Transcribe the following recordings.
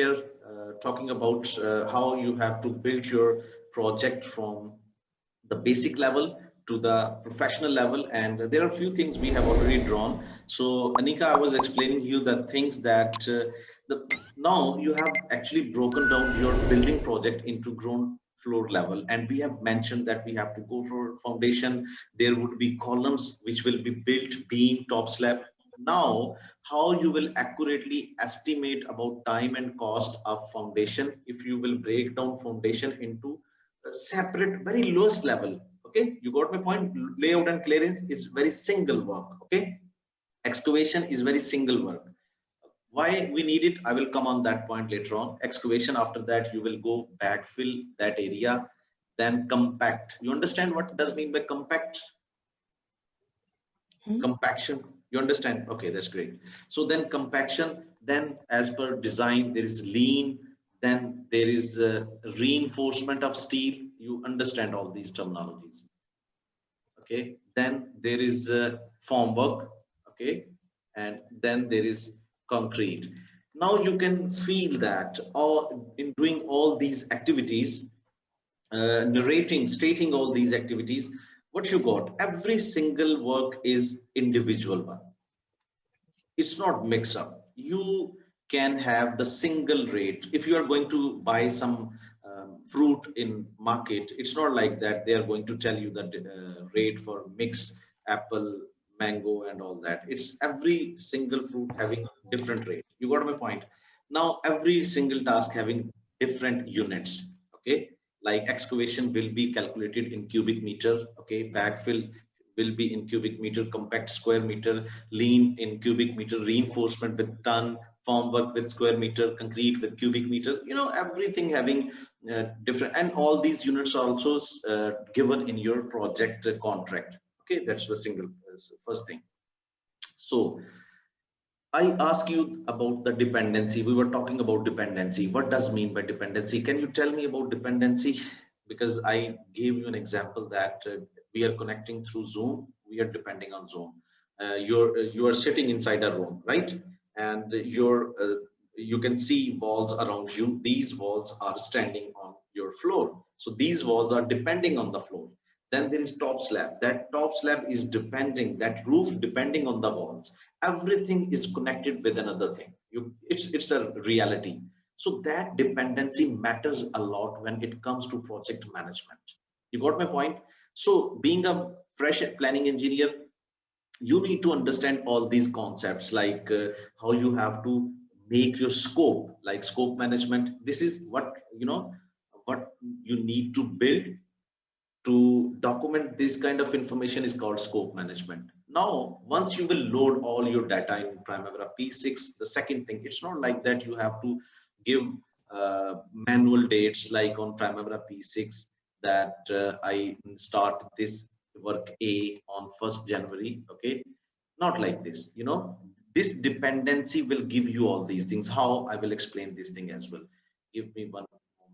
are talking about how you have to build your project from the basic level to the professional level, and there are a few things we have already drawn. So Anika, I was explaining you the things that now you have actually broken down your building project into ground floor level, and we have mentioned that we have to go for foundation. There would be columns which will be built, beam, top slab. Now how you will accurately estimate about time and cost of foundation if you will break down foundation into a separate very lowest level. Okay, you got my point. Layout and clearance is very single work. Okay, excavation is very single work. Why we need it, I will come on that point later on. Excavation, after that you will go backfill that area, then compact. You understand what does mean by compact? Compaction, you understand? Okay, that's great. So then compaction, then as per design there is lean, then there is reinforcement of steel. You understand all these terminologies. Okay, then there is form work. Okay, and then there is concrete. Now you can feel that all in doing all these activities, narrating, stating all these activities, what you got, every single work is individual one. It's not mix up. You can have the single rate. If you are going to buy some fruit in market, it's not like that they are going to tell you that rate for mix apple, mango and all that. It's every single fruit having different rate. You got my point. Now every single task having different units. Okay, like excavation will be calculated in cubic meter. Okay, backfill will be in cubic meter, compact square meter, lean in cubic meter, reinforcement with ton, formwork with square meter, concrete with cubic meter. You know, everything having different, and all these units are also given in your project contract. Okay, that's the single first thing. So I ask you about the dependency. We were talking about dependency. What does mean by dependency? Can you tell me about dependency? Because I gave you an example that we are connecting through Zoom. We are depending on Zoom. You are sitting inside a room, right? And you can see walls around you. These walls are standing on your floor. So these walls are depending on the floor. Then there is top slab. That top slab is depending, that roof depending on the walls. Everything is connected with another thing. It's a reality. So that dependency matters a lot when it comes to project management. You got my point? So being a fresh planning engineer, you need to understand all these concepts, like how you have to make your scope, like scope management. This is what, you know, what you need to build to document this kind of information is called scope management. Now, once you will load all your data in Primavera P6, the second thing, it's not like that you have to give manual dates like on Primavera P6 that I start this work A on 1st January. Okay, not like this. You know, this dependency will give you all these things. How I will explain this thing as well. Give me one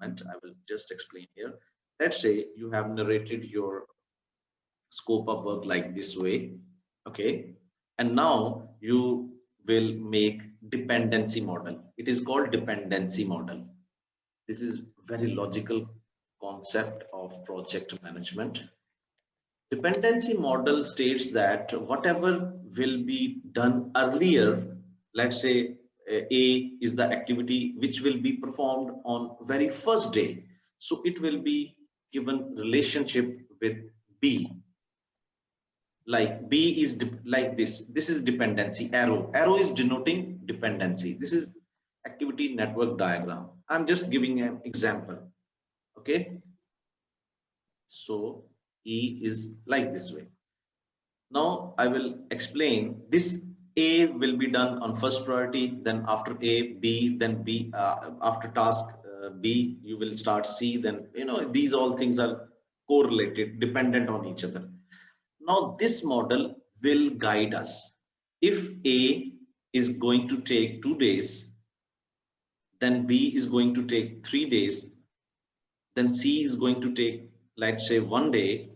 moment. I will just explain here. Let's say you have narrated your scope of work like this way. Okay, and now you will make dependency model. It is called dependency model. This is very logical concept of project management. Dependency model states that whatever will be done earlier, let's say A is the activity which will be performed on very first day. So it will be given relationship with B. Like B is like this. This is dependency arrow. Arrow is denoting dependency. This is activity network diagram. I'm just giving an example. Okay. So E is like this way. Now I will explain this. A will be done on first priority, then after A, B, then B, after task B, you will start C, then, you know, these all things are correlated, dependent on each other. Now this model will guide us. If A is going to take 2 days, then B is going to take 3 days, then C is going to take, let's say, 1 day,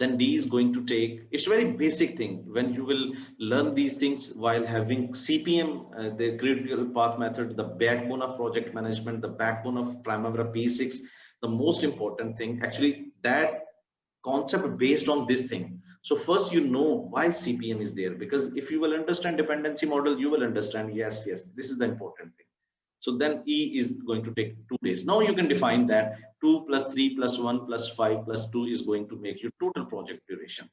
Then D is going to take, it's very basic thing. When you will learn these things while having CPM, the critical path method, the backbone of project management, the backbone of Primavera P6, the most important thing, actually that concept based on this thing. So first, you know why CPM is there, because if you will understand dependency model, you will understand, yes, this is the important thing. So then E is going to take 2 days. Now you can define that 2 plus 3 plus 1 plus 5 plus 2 is going to make you total project duration,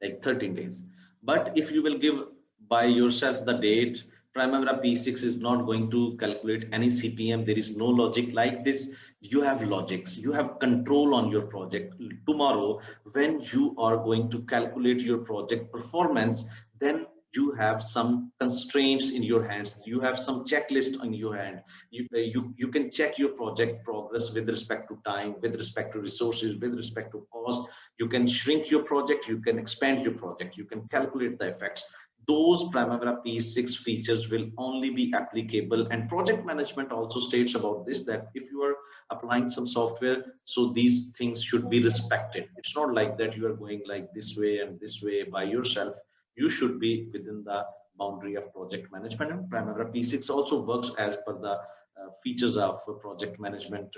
like 13 days. But if you will give by yourself the date, Primavera P6 is not going to calculate any CPM. There is no logic like this. You have logics, you have control on your project. Tomorrow, when you are going to calculate your project performance, then you have some constraints in your hands. You have some checklist on your hand. You can check your project progress with respect to time, with respect to resources, with respect to cost. You can shrink your project, you can expand your project, you can calculate the effects. Those Primavera P6 features will only be applicable, and project management also states about this, that if you are applying some software, so these things should be respected. It's not like that you are going like this way and this way by yourself. You should be within the boundary of project management, and Primavera P6 also works as per the features of project management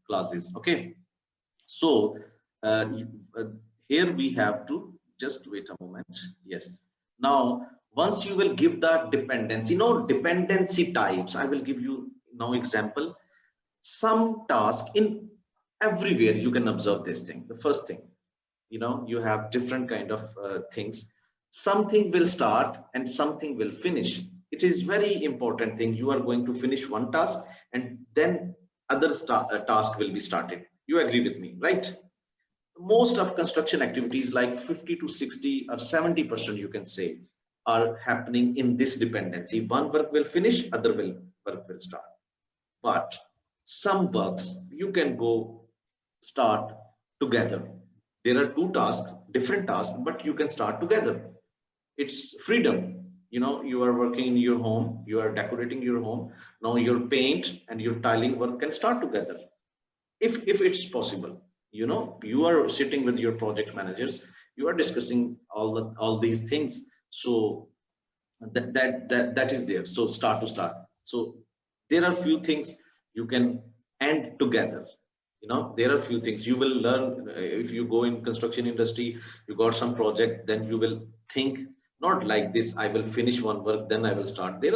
classes. Okay, so uh, uh, here we have to just wait a moment. Yes. Now, once you will give the dependency, no dependency types, I will give you now example. Some task in everywhere you can observe this thing. The first thing, you have different kind of things. Something will start and something will finish. It is very important thing. You are going to finish one task and then other task will be started. You agree with me, right? Most of construction activities, like 50 to 60 or 70%, you can say, are happening in this dependency. One work will finish, other work will start. But some works you can go start together. There are two tasks, different tasks, but you can start together. It's freedom. You are working in your home, you are decorating your home. Now your paint and your tiling work can start together, if it's possible. You are sitting with your project managers, you are discussing all these things. So that is there. So start to start. So there are few things you can end together. There are few things you will learn. If you go in construction industry, you got some project, then you will think not like this, I will finish one work, then I will start. There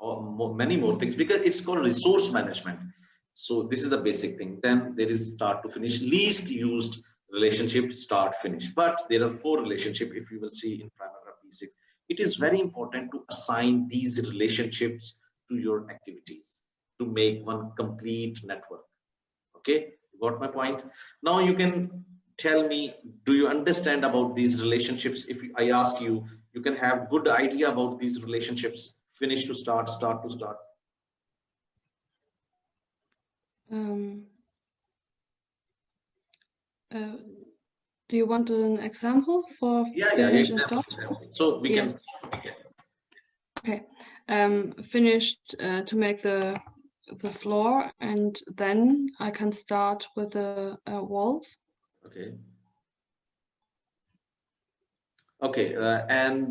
are many more things, because it's called resource management. So this is the basic thing. Then there is start to finish, least used relationship, start finish. But there are four relationship, if you will see in Primavera P6. It is very important to assign these relationships to your activities to make one complete network. Okay, you got my point. Now you can tell me, do you understand about these relationships? If I ask you, you can have good idea about these relationships, finish to start, start to start. Do you want an example for finish and start? So we can. Okay. Finished to make the floor, and then I can start with the walls. Okay. Okay, and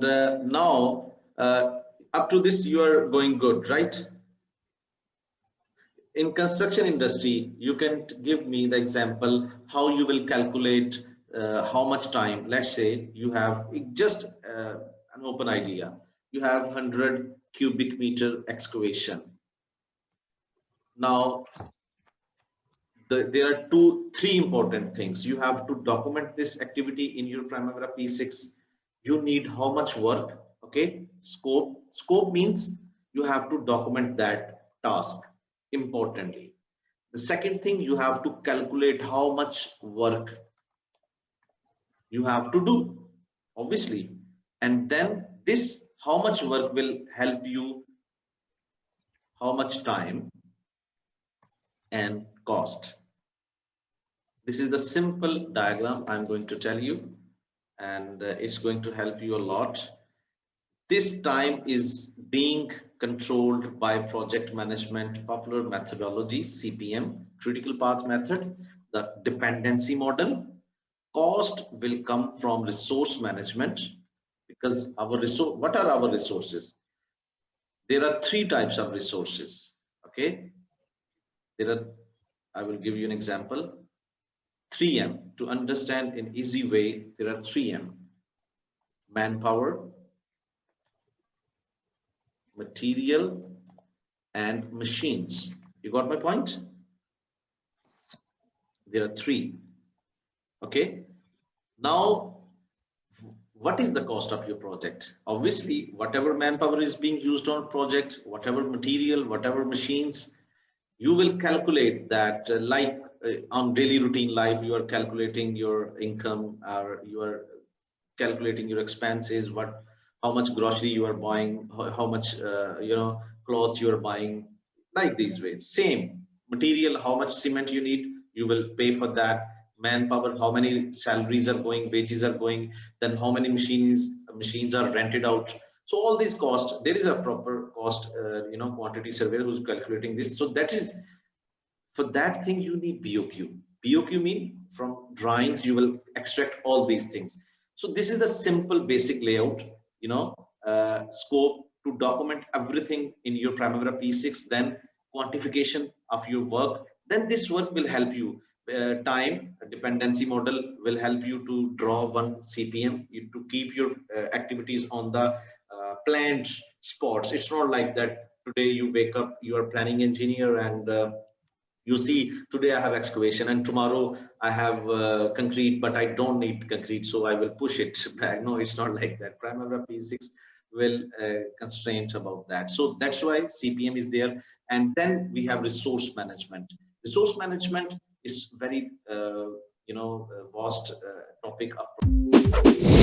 now up to this you are going good, right? In construction industry, you can give me the example how you will calculate how much time. Let's say you have just an open idea. You have 100 cubic meter excavation. Now, there are three important things. You have to document this activity in your Primavera P6. You need how much work, okay? Scope means you have to document that task importantly. The second thing, you have to calculate how much work you have to do, obviously. And then this, how much work will help you, how much time and cost. This is the simple diagram I'm going to tell you, and it's going to help you a lot. This time is being controlled by project management popular methodology, CPM, critical path method. the dependency model. Cost will come from resource management, because our resource, what are our resources? There are three types of resources. Okay, there are, I will give you an example. 3M, to understand in easy way, there are 3M: manpower, material, and machines. You got my point? There are three. Okay, now what is the cost of your project? Obviously, whatever manpower is being used on project, whatever material, whatever machines, you will calculate that, on daily routine life, you are calculating your income, or you are calculating your expenses, what, how much grocery you are buying, how much clothes you are buying, like these ways. Same material, how much cement you need, you will pay for that. Manpower, how many salaries are going, wages are going, then how many machines are rented out. So all these costs, there is a proper cost, quantity surveyor who's calculating this. So that is, for that thing you need BOQ. BOQ mean from drawings you will extract all these things. So this is the simple basic layout, scope to document everything in your Primavera P6, then quantification of your work. Then this work will help you. Time dependency model will help you to draw one CPM, to keep your activities on the planned spots. It's not like that today you wake up, you are planning engineer, and you see today I have excavation and tomorrow I have concrete, but I don't need concrete, so I will push it back. No, it's not like that. Primavera P6 will constraint about that. So that's why CPM is there. And then we have resource management. Resource management is very vast topic of